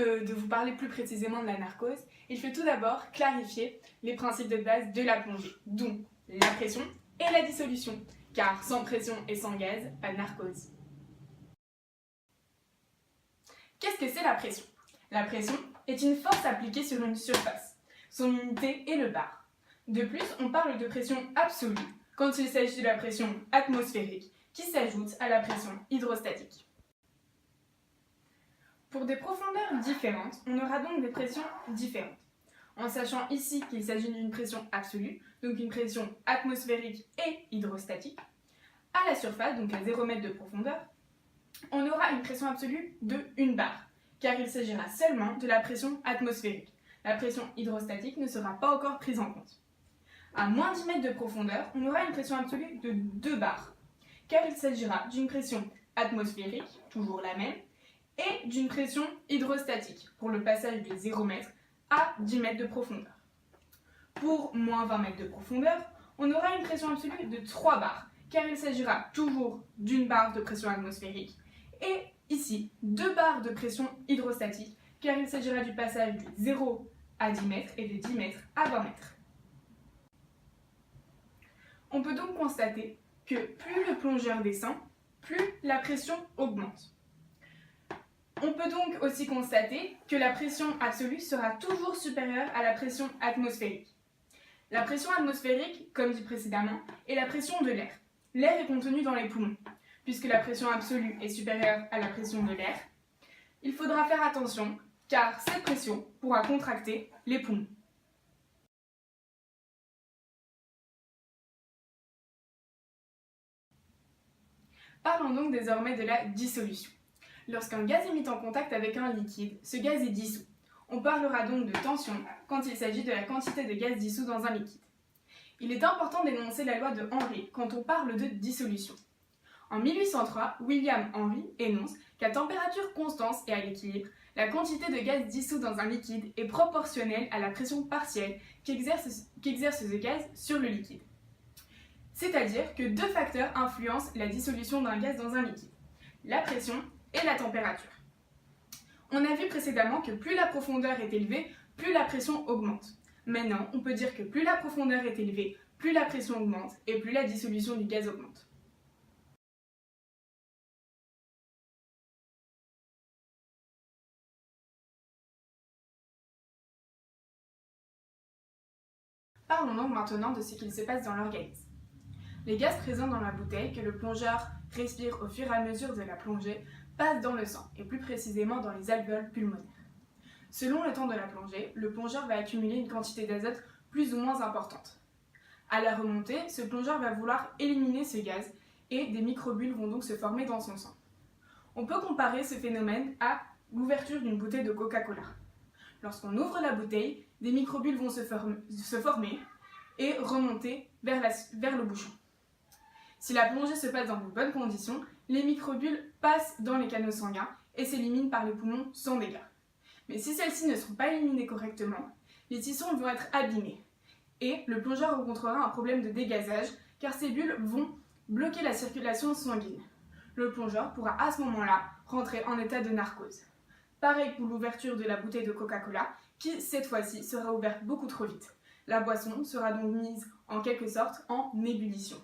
de vous parler plus précisément de la narcose, il faut tout d'abord clarifier les principes de base de la plongée, dont la pression et la dissolution, car sans pression et sans gaz, pas de narcose. Qu'est-ce que c'est la pression? La pression est une force appliquée sur une surface. Son unité est le bar. De plus, on parle de pression absolue quand il s'agit de la pression atmosphérique qui s'ajoute à la pression hydrostatique. Pour des profondeurs différentes, on aura donc des pressions différentes. En sachant ici qu'il s'agit d'une pression absolue, donc une pression atmosphérique et hydrostatique, à la surface, donc à 0 m de profondeur, on aura une pression absolue de 1 bar, car il s'agira seulement de la pression atmosphérique. La pression hydrostatique ne sera pas encore prise en compte. À moins 10 m de profondeur, on aura une pression absolue de 2 bars, car il s'agira d'une pression atmosphérique, toujours la même, et d'une pression hydrostatique, pour le passage de 0 m à 10 m de profondeur. Pour moins 20 m de profondeur, on aura une pression absolue de 3 bars, car il s'agira toujours d'une barre de pression atmosphérique, et ici 2 barres de pression hydrostatique, car il s'agira du passage de 0 à 10 m et de 10 m à 20 m. On peut donc constater que plus le plongeur descend, plus la pression augmente. On peut donc aussi constater que la pression absolue sera toujours supérieure à la pression atmosphérique. La pression atmosphérique, comme dit précédemment, est la pression de l'air. L'air est contenu dans les poumons. Puisque la pression absolue est supérieure à la pression de l'air, il faudra faire attention car cette pression pourra contracter les poumons. Parlons donc désormais de la dissolution. Lorsqu'un gaz est mis en contact avec un liquide, ce gaz est dissous. On parlera donc de tension quand il s'agit de la quantité de gaz dissous dans un liquide. Il est important d'énoncer la loi de Henry quand on parle de dissolution. En 1803, William Henry énonce qu'à température constante et à l'équilibre, la quantité de gaz dissous dans un liquide est proportionnelle à la pression partielle qu'exerce ce gaz sur le liquide. C'est-à-dire que 2 facteurs influencent la dissolution d'un gaz dans un liquide, la pression et la température. On a vu précédemment que plus la profondeur est élevée, plus la pression augmente. Maintenant, on peut dire que plus la profondeur est élevée, plus la pression augmente et plus la dissolution du gaz augmente. Parlons donc maintenant de ce qu'il se passe dans l'organisme. Les gaz présents dans la bouteille que le plongeur respire au fur et à mesure de la plongée passent dans le sang, et plus précisément dans les alvéoles pulmonaires. Selon le temps de la plongée, le plongeur va accumuler une quantité d'azote plus ou moins importante. À la remontée, ce plongeur va vouloir éliminer ce gaz et des microbules vont donc se former dans son sang. On peut comparer ce phénomène à l'ouverture d'une bouteille de Coca-Cola. Lorsqu'on ouvre la bouteille, des microbules vont se former et remonter vers le bouchon. Si la plongée se passe dans de bonnes conditions, les microbules passent dans les canaux sanguins et s'éliminent par les poumons sans dégâts. Mais si celles-ci ne sont pas éliminées correctement, les tissons vont être abîmés et le plongeur rencontrera un problème de dégazage car ces bulles vont bloquer la circulation sanguine. Le plongeur pourra à ce moment-là rentrer en état de narcose. Pareil pour l'ouverture de la bouteille de Coca-Cola qui, cette fois-ci, sera ouverte beaucoup trop vite. La boisson sera donc mise en quelque sorte en ébullition.